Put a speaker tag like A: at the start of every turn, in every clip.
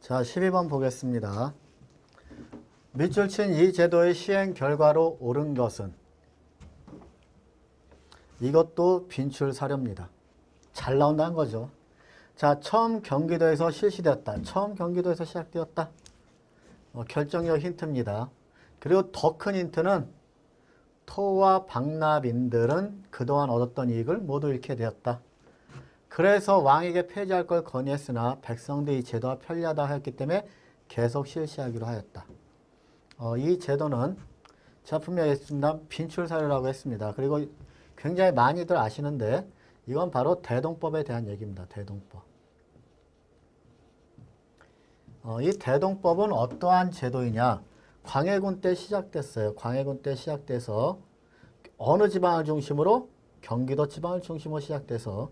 A: 자, 12번 보겠습니다. 밑줄 친 이 제도의 시행 결과로 옳은 것은? 이것도 빈출 사료입니다. 잘 나온다는 거죠. 자, 처음 경기도에서 실시되었다. 처음 경기도에서 시작되었다. 결정적 힌트입니다. 그리고 더 큰 힌트는 토와 박납인들은 그동안 얻었던 이익을 모두 잃게 되었다. 그래서 왕에게 폐지할 걸 건의했으나 백성들이 이 제도가 편리하다 하였기 때문에 계속 실시하기로 하였다. 이 제도는 제가 분명히 했습니다. 빈출 사료라고 했습니다. 그리고 굉장히 많이들 아시는데 이건 바로 대동법에 대한 얘기입니다. 대동법. 이 대동법은 어떠한 제도이냐? 광해군 때 시작됐어요. 광해군 때 시작돼서 어느 지방을 중심으로? 경기도 지방을 중심으로 시작돼서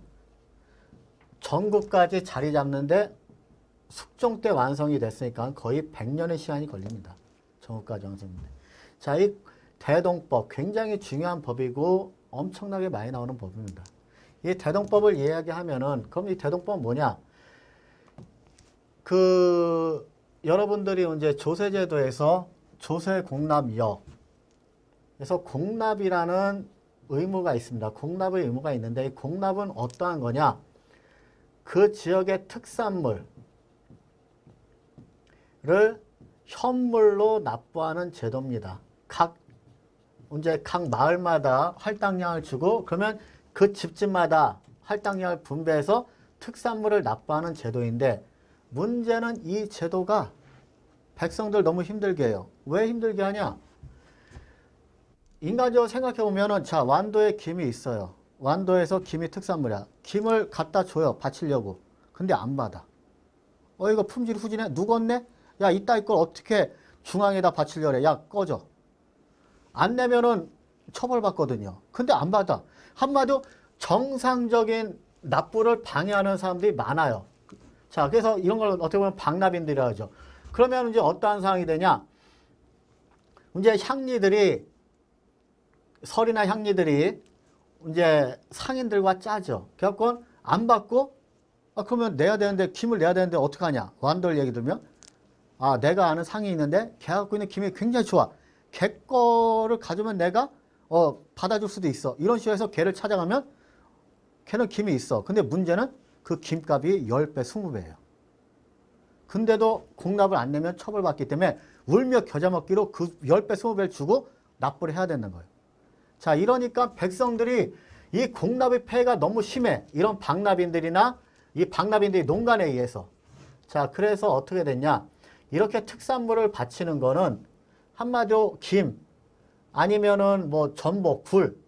A: 전국까지 자리 잡는데 숙종 때 완성이 됐으니까 거의 100년의 시간이 걸립니다. 전국까지 완성인데. 자, 이 대동법 굉장히 중요한 법이고 엄청나게 많이 나오는 법입니다. 이 대동법을 이야기하면은 그럼 이 대동법은 뭐냐? 여러분들이 이제 조세제도에서 조세공납역 그래서 공납이라는 의무가 있습니다. 공납의 의무가 있는데 이 공납은 어떠한 거냐? 그 지역의 특산물을 현물로 납부하는 제도입니다. 각 마을마다 할당량을 주고 그러면 그 집집마다 할당량을 분배해서 특산물을 납부하는 제도인데 문제는 이 제도가 백성들 너무 힘들게 해요. 왜 힘들게 하냐? 인간적으로 생각해보면은 자, 완도에 김이 있어요. 완도에서 김이 특산물이야. 김을 갖다 줘요. 바치려고. 근데 안 받아. 이거 품질 후진해? 누궜네? 야, 이따 이걸 어떻게 중앙에다 바치려래? 야, 꺼져. 안 내면은 처벌받거든요. 근데 안 받아. 한마디로 정상적인 납부를 방해하는 사람들이 많아요. 자, 그래서 이런 걸 어떻게 보면 박납인들이라 하죠. 그러면 이제 어떠한 상황이 되냐? 이제 설이나 향리들이 이제 상인들과 짜죠. 그래갖고 안 받고 그러면 내야 되는데 김을 내야 되는데 어떡하냐? 완돌 얘기 들면 내가 아는 상인이 있는데 걔 갖고 있는 김이 굉장히 좋아. 걔 거를 가져오면 내가 받아줄 수도 있어. 이런 식으로 해서 걔를 찾아가면 걔는 김이 있어. 근데 문제는 그 김값이 10배, 20배예요. 근데도 공납을 안 내면 처벌받기 때문에 울며 겨자 먹기로 그 10배, 20배를 주고 납부를 해야 되는 거예요. 자, 이러니까 백성들이 이 공납의 폐해가 너무 심해. 이런 박납인들이나 이 박납인들이 농간에 의해서. 자, 그래서 어떻게 됐냐? 이렇게 특산물을 바치는 거는 한마디로 김 아니면은 뭐 전복, 굴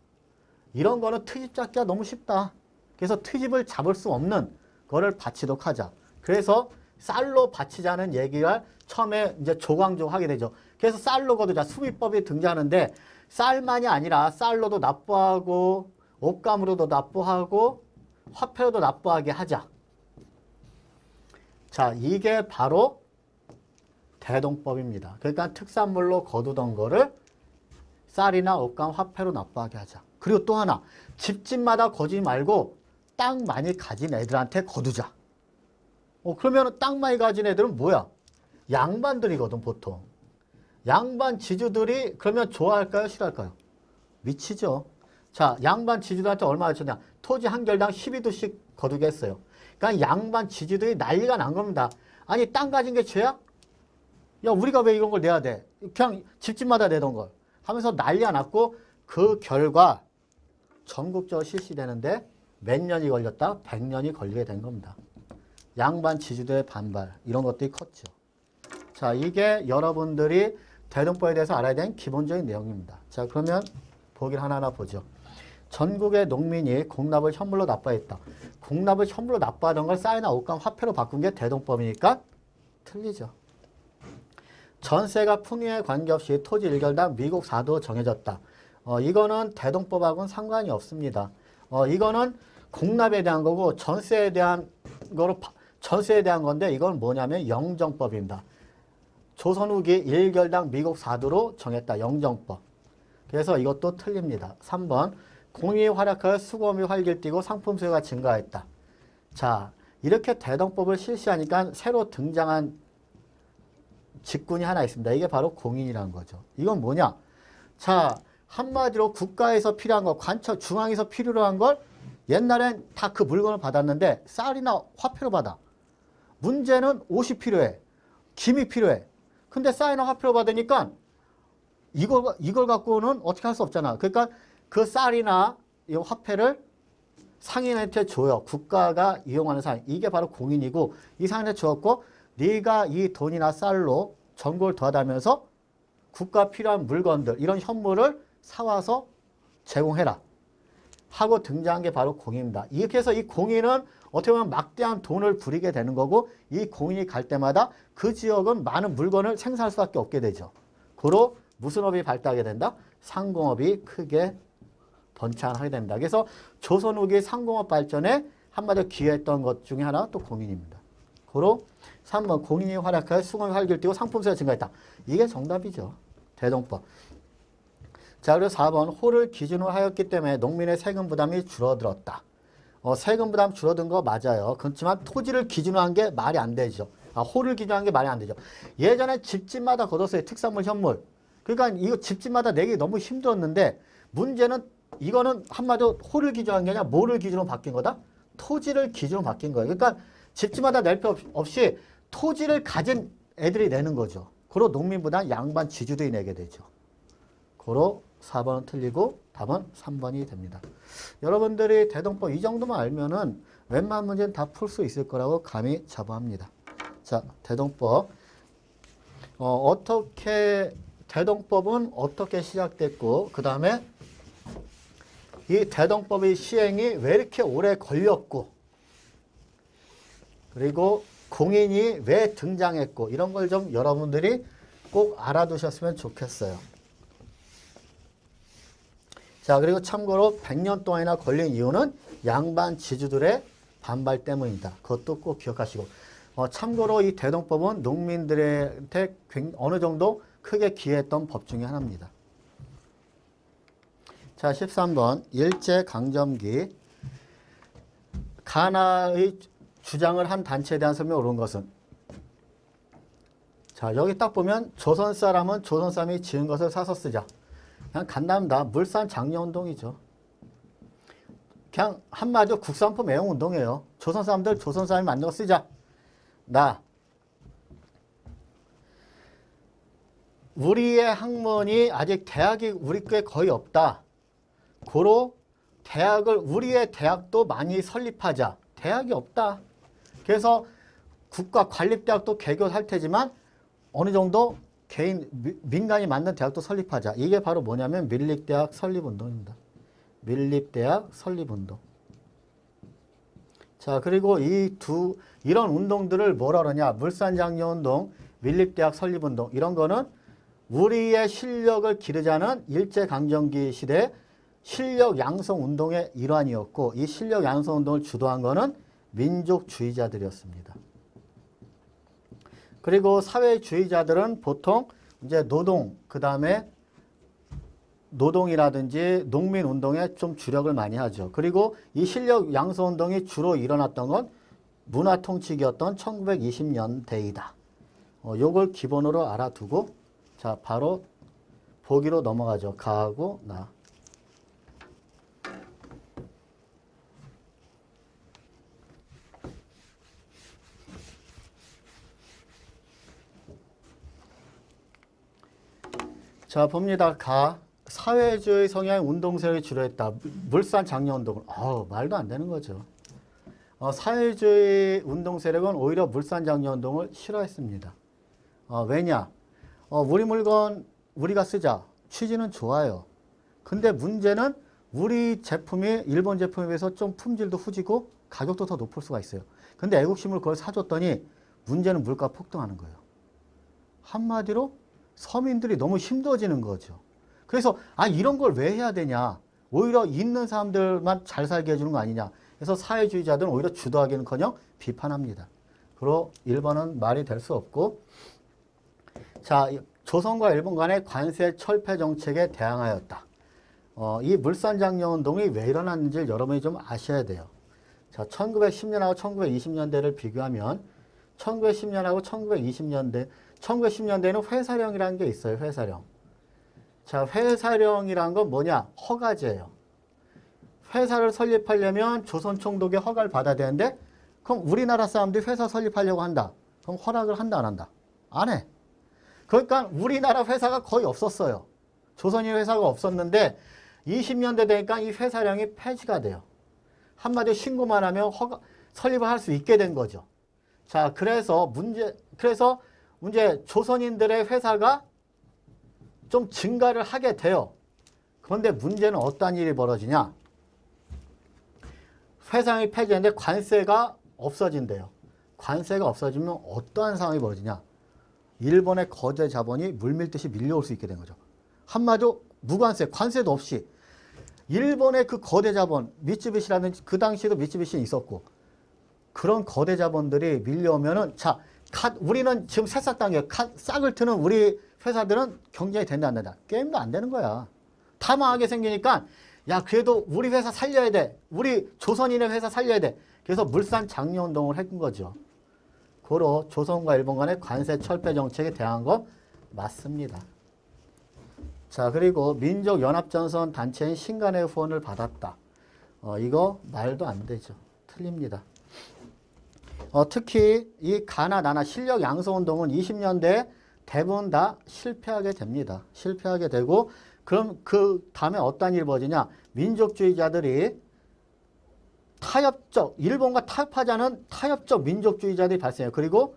A: 이런 거는 트집 잡기가 너무 쉽다. 그래서 트집을 잡을 수 없는 거를 바치도록 하자. 그래서 쌀로 바치자는 얘기가 처음에 이제 조광조 하게 되죠. 그래서 쌀로 거두자. 수비법이 등장하는데 쌀만이 아니라 쌀로도 납부하고 옷감으로도 납부하고 화폐로도 납부하게 하자. 자, 이게 바로 대동법입니다. 그러니까 특산물로 거두던 거를 쌀이나 옷감, 화폐로 납부하게 하자. 그리고 또 하나, 집집마다 거두지 말고 땅 많이 가진 애들한테 거두자. 그러면 땅 많이 가진 애들은 뭐야? 양반들이거든, 보통. 양반 지주들이 그러면 좋아할까요? 싫어할까요? 미치죠. 자, 양반 지주들한테 얼마나 줬냐? 토지 한 결당 12도씩 거두게 했어요. 그러니까 양반 지주들이 난리가 난 겁니다. 아니, 땅 가진 게 죄야? 야, 우리가 왜 이런 걸 내야 돼? 그냥 집집마다 내던 걸. 하면서 난리가 났고 그 결과 전국적으로 실시되는데 몇 년이 걸렸다? 100년이 걸리게 된 겁니다. 양반 지주들의 반발 이런 것들이 컸죠. 자, 이게 여러분들이 대동법에 대해서 알아야 되는 기본적인 내용입니다. 자, 그러면 보기를 하나하나 보죠. 전국의 농민이 공납을 현물로 납부했다. 공납을 현물로 납부하던 걸 쌀이나 옷감, 화폐로 바꾼 게 대동법이니까 틀리죠. 전세가 풍요에 관계없이 토지 1결당 미국 4도 정해졌다. 이거는 대동법하고는 상관이 없습니다. 이거는 공납에 대한 거고 전세에 대한 건데 이건 뭐냐면 영정법입니다. 조선 후기 1결당 미국 4도로 정했다. 영정법. 그래서 이것도 틀립니다. 3번 공이 활약하여 수고음이 활길띠고 상품 수요가 증가했다. 자, 이렇게 대동법을 실시하니까 새로 등장한 직군이 하나 있습니다. 이게 바로 공인이라는 거죠. 이건 뭐냐? 자, 한마디로 국가에서 필요한 거, 관청, 중앙에서 필요로 한 걸 옛날엔 다 그 물건을 받았는데 쌀이나 화폐로 받아. 문제는 옷이 필요해. 김이 필요해. 근데 쌀이나 화폐로 받으니까 이걸 갖고는 어떻게 할 수 없잖아. 그러니까 그 쌀이나 이 화폐를 상인한테 줘요. 국가가 이용하는 상인. 이게 바로 공인이고 이 상인한테 주었고 네가 이 돈이나 쌀로 전골 더하다면서 국가 필요한 물건들 이런 현물을 사와서 제공해라 하고 등장한 게 바로 공인입니다. 이렇게 해서 이 공인은 어떻게 보면 막대한 돈을 부리게 되는 거고 이 공인이 갈 때마다 그 지역은 많은 물건을 생산할 수밖에 없게 되죠. 고로 무슨 업이 발달하게 된다? 상공업이 크게 번창하게 된다. 그래서 조선 후기 상공업 발전에 한마디로 기여했던 것 중에 하나 또 공인입니다. 고로 3번 공인이 활약하여 수공이 활기를 띠고 상품 수요가 증가했다. 이게 정답이죠. 대동법. 자, 그리고 4번 호를 기준으로 하였기 때문에 농민의 세금 부담이 줄어들었다. 세금 부담 줄어든 거 맞아요. 그렇지만 토지를 기준으로 한 게 말이 안 되죠. 호를 기준으로 한 게 말이 안 되죠. 예전에 집집마다 걷었어요. 특산물, 현물. 그러니까 이거 집집마다 내기 너무 힘들었는데 문제는 이거는 한마디로 호를 기준으로 한 게 아니라 뭐를 기준으로 바뀐 거다? 토지를 기준으로 바뀐 거예요. 그러니까 집집마다 낼 필요 없이 토지를 가진 애들이 내는 거죠. 고로 농민보다 양반 지주들이 내게 되죠. 고로 4번은 틀리고 답은 3번이 됩니다. 여러분들이 대동법 이 정도만 알면은 웬만한 문제는 다 풀 수 있을 거라고 감히 자부합니다. 자, 대동법. 대동법은 어떻게 시작됐고, 그 다음에 이 대동법의 시행이 왜 이렇게 오래 걸렸고, 그리고 공인이 왜 등장했고, 이런 걸 좀 여러분들이 꼭 알아두셨으면 좋겠어요. 자, 그리고 참고로 100년 동안이나 걸린 이유는 양반 지주들의 반발 때문이다. 그것도 꼭 기억하시고. 참고로 이 대동법은 농민들한테 어느 정도 크게 기여했던 법 중에 하나입니다. 자, 13번 일제강점기 가나의 주장을 한 단체에 대한 설명을 옳은 것은 자, 여기 딱 보면 조선 사람은 조선 사람이 지은 것을 사서 쓰자. 그냥 간단합니다. 물산 장려운동이죠. 그냥 한마디로 국산품 애용운동이에요. 조선 사람들 조선 사람이 만든 거 쓰자. 우리의 학문이 아직 대학이 우리 꽤 거의 없다. 고로 우리의 대학도 많이 설립하자. 대학이 없다. 그래서 국가 관립대학도 개교할 테지만 어느 정도 민간이 만든 대학도 설립하자. 이게 바로 뭐냐면 밀립대학 설립운동입니다. 밀립대학 설립운동. 자, 그리고 이런 운동들을 뭐라 그러냐. 물산장려운동, 밀립대학 설립운동 이런 거는 우리의 실력을 기르자는 일제강점기 시대 실력 양성 운동의 일환이었고 이 실력 양성 운동을 주도한 거는 민족주의자들이었습니다. 그리고 사회주의자들은 보통 이제 그 다음에 노동이라든지 농민운동에 좀 주력을 많이 하죠. 그리고 이 실력 양성운동이 주로 일어났던 건 문화통치기였던 1920년대이다. 요걸 기본으로 알아두고 자, 바로 보기로 넘어가죠. 가하고 나. 자, 봅니다. 사회주의 성향의 운동세력이 주로 했다. 물산 장려운동을. 말도 안 되는 거죠. 사회주의 운동세력은 오히려 물산 장려운동을 싫어했습니다. 왜냐? 우리 물건 우리가 쓰자. 취지는 좋아요. 근데 문제는 우리 제품이 일본 제품에 비해서 좀 품질도 후지고 가격도 더 높을 수가 있어요. 근데 애국심을 그걸 사줬더니 문제는 물가 폭등하는 거예요. 한마디로 서민들이 너무 힘들어지는 거죠. 그래서 이런 걸 왜 해야 되냐. 오히려 있는 사람들만 잘 살게 해주는 거 아니냐. 그래서 사회주의자들은 오히려 주도하기는커녕 비판합니다. 그리고 1번은 말이 될 수 없고 자, 조선과 일본 간의 관세 철폐 정책에 대항하였다. 이 물산장려운동이 왜 일어났는지를 여러분이 좀 아셔야 돼요. 자, 1910년하고 1920년대를 비교하면 1910년하고 1920년대 1910년대에는 회사령이라는 게 있어요. 회사령. 자, 회사령이란 건 뭐냐? 허가제예요. 회사를 설립하려면 조선 총독의 허가를 받아야 되는데 그럼 우리나라 사람들이 회사 설립하려고 한다. 그럼 허락을 한다, 안 한다? 안 해. 그러니까 우리나라 회사가 거의 없었어요. 조선인 회사가 없었는데 20년대 되니까 이 회사령이 폐지가 돼요. 한마디로 신고만 하면 설립을 할 수 있게 된 거죠. 자, 그래서 문제 조선인들의 회사가 좀 증가를 하게 돼요. 그런데 문제는 어떤 일이 벌어지냐? 회사령이 폐지되는데 관세가 없어진대요. 관세가 없어지면 어떠한 상황이 벌어지냐? 일본의 거대 자본이 물밀듯이 밀려올 수 있게 된 거죠. 한마디로 무관세, 관세도 없이 일본의 그 거대 자본, 미쯔비시라든지 그 당시에도 미쯔비시는 있었고 그런 거대 자본들이 밀려오면은 자, 우리는 지금 새싹 단계 싹을 트는 우리 회사들은 경쟁이 된다 안 된다? 게임도 안 되는 거야. 다 망하게 생기니까 야 그래도 우리 회사 살려야 돼. 우리 조선인의 회사 살려야 돼. 그래서 물산 장려운동을 했던 거죠. 고로 조선과 일본 간의 관세 철폐 정책에 대한 거 맞습니다. 자, 그리고 민족연합전선 단체인 신간의 후원을 받았다. 이거 말도 안 되죠. 틀립니다. 특히 이 가나 나나 실력 양성운동은 20년대 대부분 다 실패하게 됩니다. 실패하게 되고 그럼 그 다음에 어떤 일이 벌어지냐. 민족주의자들이 일본과 타협하자는 타협적 민족주의자들이 발생해요. 그리고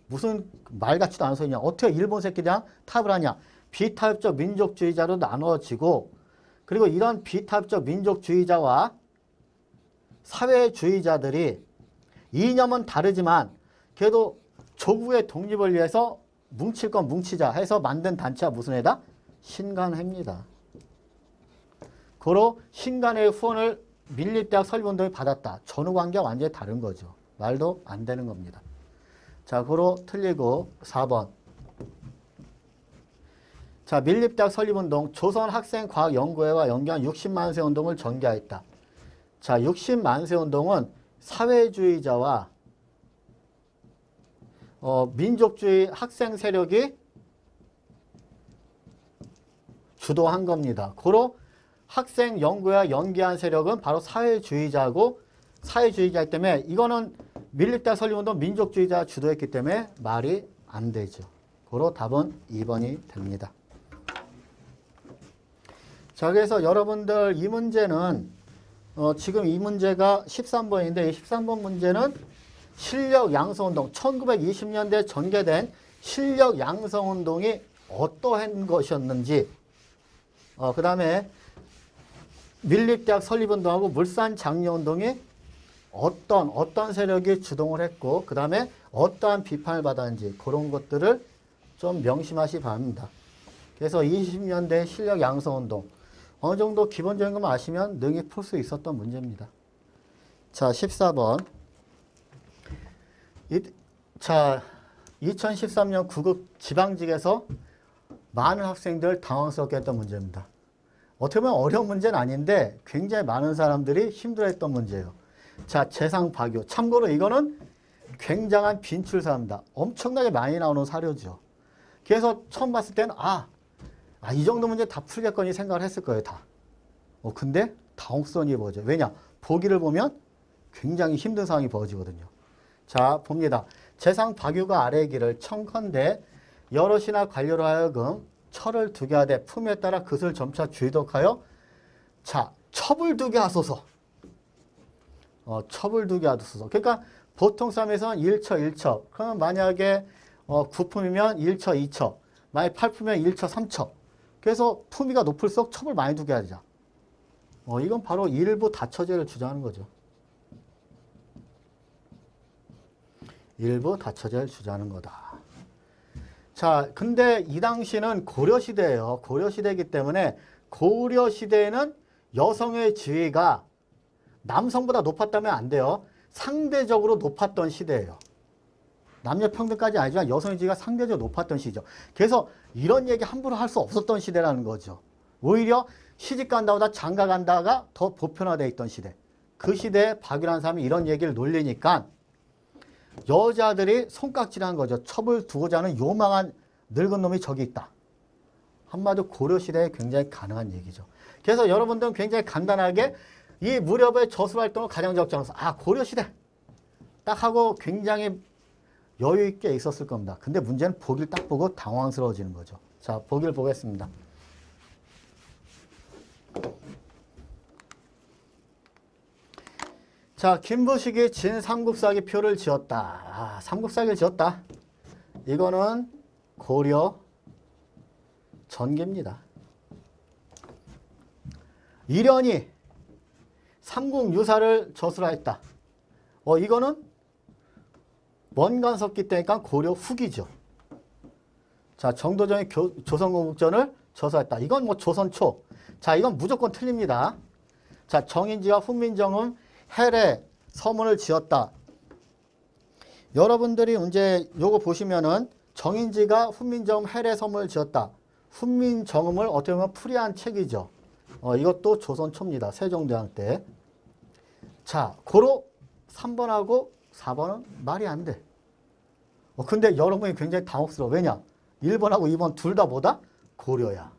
A: 무슨 말 같지도 않은 소리냐. 어떻게 일본 새끼들이랑 타협을 하냐. 비타협적 민족주의자로 나눠지고 그리고 이런 비타협적 민족주의자와 사회주의자들이 이념은 다르지만 그래도 조국의 독립을 위해서 뭉칠 건 뭉치자 해서 만든 단체가 무슨 회다? 신간회입니다. 고로 신간회 후원을 밀립대학 설립운동이 받았다. 전후관계가 완전히 다른 거죠. 말도 안 되는 겁니다. 자, 고로 틀리고 4번. 자, 밀립대학 설립운동 조선학생과학연구회와 연계한 60만세 운동을 전개하였다. 자, 60만세 운동은 사회주의자와 민족주의 학생 세력이 주도한 겁니다. 고로 학생연구회와 연계한 세력은 바로 사회주의자고 사회주의자이기 때문에 이거는 밀립대학 설립운동 민족주의자 주도했기 때문에 말이 안 되죠. 고로 답은 2번이 됩니다. 자, 그래서 여러분들 이 문제는 지금 이 문제가 13번인데 이 13번 문제는 실력 양성운동 1920년대에 전개된 실력 양성운동이 어떠한 것이었는지 그 다음에 밀립대학 설립운동하고 물산 장려운동이 어떤 세력이 주동을 했고 그 다음에 어떠한 비판을 받았는지 그런 것들을 좀 명심하시 바랍니다. 그래서 20년대 실력 양성운동 어느 정도 기본적인 것만 아시면 능히 풀 수 있었던 문제입니다. 자, 14번. 자, 2013년 구급 지방직에서 많은 학생들 당황스럽게 했던 문제입니다. 어떻게 보면 어려운 문제는 아닌데 굉장히 많은 사람들이 힘들어했던 문제예요. 자, 재상박유. 참고로 이거는 굉장한 빈출사입니다. 엄청나게 많이 나오는 사료죠. 그래서 처음 봤을 때는 이 정도 문제 다 풀겠거니 생각을 했을 거예요. 다. 근데 당혹성이 벌어져요. 왜냐? 보기를 보면 굉장히 힘든 상황이 벌어지거든요. 자, 봅니다. 재상박유가 아래의 길을 청컨대 여럿이나 관료로 하여금 철을 두게 하되 품에 따라 그것을 점차 주의독하여 자, 첩을 두게 하소서. 첩을 두게 하소서. 그러니까 보통 싸움에서는 1처 1첩. 그러면 만약에 9품이면 1처 2첩. 만약에 8품이면 1처 3첩. 그래서 품위가 높을수록 첩을 많이 두게 하자. 이건 바로 일부 다처제를 주장하는 거죠. 일부 다처제를 주장하는 거다. 자, 근데 이 당시는 고려시대예요. 고려시대이기 때문에 고려시대에는 여성의 지위가 남성보다 높았다면 안 돼요. 상대적으로 높았던 시대예요. 남녀평등까지 아니지만 여성의 지위가 상대적으로 높았던 시죠. 그래서 이런 얘기 함부로 할 수 없었던 시대라는 거죠. 오히려 시집간다보다 장가간다가 더 보편화되어 있던 시대. 그 시대에 박유라는 사람이 이런 얘기를 놀리니까 여자들이 손깍질한 거죠. 첩을 두고자 하는 요망한 늙은 놈이 저기 있다. 한마디로 고려시대에 굉장히 가능한 얘기죠. 그래서 여러분들은 굉장히 간단하게 이 무렵의 저술활동을 가장 적정해서 고려시대 딱 하고 굉장히 여유 있게 있었을 겁니다. 근데 문제는 보기를 딱 보고 당황스러워지는 거죠. 자, 보기를 보겠습니다. 자, 김부식이 진삼국사기 표를 지었다. 삼국사기를 지었다. 이거는 고려 전기입니다. 이련이 삼국유사를 저술하였다. 이거는 원간섭기 때니까 고려 후기죠. 자, 정도전의 조선공국전을 저술했다. 이건 뭐 조선 초. 자, 이건 무조건 틀립니다. 자, 정인지와 훈민정음 해례 서문을 지었다. 여러분들이 이제 요거 보시면은 정인지가 훈민정음 해례 서문을 지었다. 훈민정음을 어떻게 보면 풀이한 책이죠. 이것도 조선 초입니다. 세종대왕 때. 자, 고로 3번하고 4번은 말이 안 돼. 근데 여러분이 굉장히 당혹스러워. 왜냐? 1번하고 2번 둘 다 뭐다? 고려야.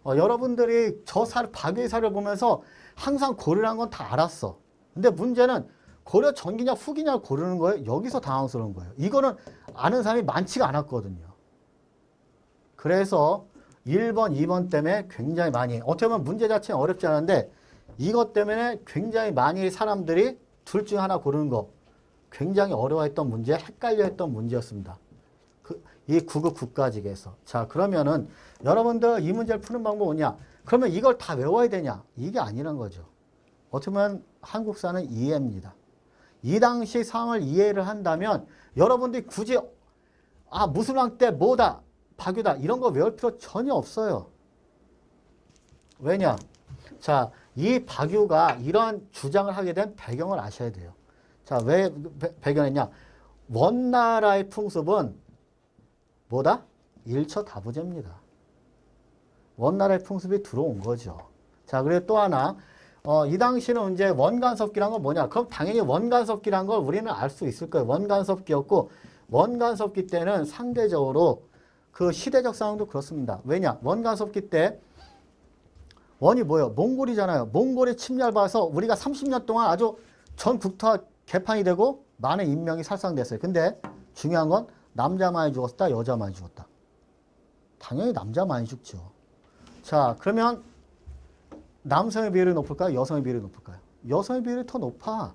A: 여러분들이 박의사를 보면서 항상 고려라는 건 다 알았어. 근데 문제는 고려 전기냐 후기냐 고르는 거예요. 여기서 당황스러운 거예요. 이거는 아는 사람이 많지가 않았거든요. 그래서 1번, 2번 때문에 굉장히 많이, 어떻게 보면 문제 자체는 어렵지 않은데 이것 때문에 굉장히 많이 사람들이 둘 중에 하나 고르는 거 굉장히 어려워했던 문제, 헷갈려했던 문제였습니다. 이 9급 국가직에서. 자, 그러면은 여러분들 이 문제를 푸는 방법은 뭐냐? 그러면 이걸 다 외워야 되냐? 이게 아니란 거죠. 어떻게 보면 한국사는 이해입니다. 이 당시 상황을 이해를 한다면 여러분들이 굳이 무슨 왕 때 뭐다, 박유다 이런 거 외울 필요 전혀 없어요. 왜냐? 자, 이 박유가 이러한 주장을 하게 된 배경을 아셔야 돼요. 자, 왜 배경했냐? 원나라의 풍습은 뭐다? 일처다부제입니다. 원나라의 풍습이 들어온 거죠. 자, 그리고 또 하나, 이 당시는 이제 원간섭기란 건 뭐냐? 그럼 당연히 원간섭기란 걸 우리는 알 수 있을 거예요. 원간섭기였고, 원간섭기 때는 상대적으로 그 시대적 상황도 그렇습니다. 왜냐? 원간섭기 때 원이 뭐예요? 몽골이잖아요. 몽골이 침략을 받아서 우리가 30년 동안 아주 전 국토가 개판이 되고 많은 인명이 살상됐어요. 근데 중요한 건 남자 많이 죽었다, 여자 많이 죽었다. 당연히 남자 많이 죽죠. 자, 그러면 남성의 비율이 높을까요? 여성의 비율이 높을까요? 여성의 비율이 더 높아.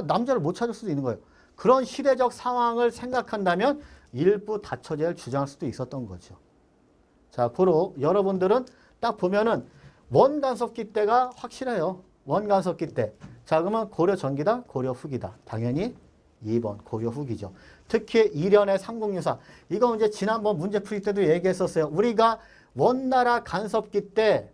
A: 남자를 못 찾을 수도 있는 거예요. 그런 시대적 상황을 생각한다면 일부 다처제를 주장할 수도 있었던 거죠. 자, 고로 여러분들은 딱 보면은 원간섭기 때가 확실해요. 원간섭기 때. 자, 그러면 고려 전기다, 고려 후기다. 당연히 2번 고려 후기죠. 특히 이련의 삼국유사. 이거 이제 지난번 문제 풀이 때도 얘기했었어요. 우리가 원나라 간섭기 때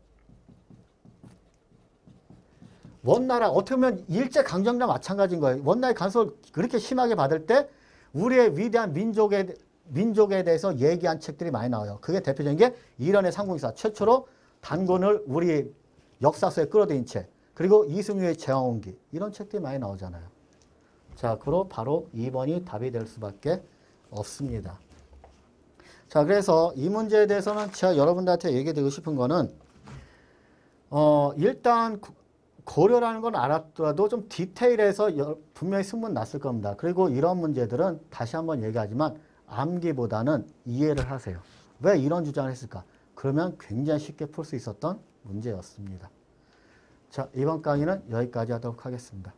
A: 원나라 어떻게 보면 일제강점기랑 마찬가지인 거예요. 원나라의 간섭을 그렇게 심하게 받을 때 우리의 위대한 민족에 대해서 얘기한 책들이 많이 나와요. 그게 대표적인 게 이련의 삼국유사. 최초로 단권을 우리 역사서에 끌어들인 책. 그리고 이승유의 제왕홍기. 이런 책들이 많이 나오잖아요. 자, 그로 바로 2번이 답이 될 수밖에 없습니다. 자, 그래서 이 문제에 대해서는 제가 여러분들한테 얘기드리고 싶은 거는 일단 고려라는 건 알았더라도 좀 디테일해서 분명히 승분 났을 겁니다. 그리고 이런 문제들은 다시 한번 얘기하지만 암기보다는 이해를 하세요. 왜 이런 주장을 했을까? 그러면 굉장히 쉽게 풀 수 있었던 문제였습니다. 자, 이번 강의는 여기까지 하도록 하겠습니다.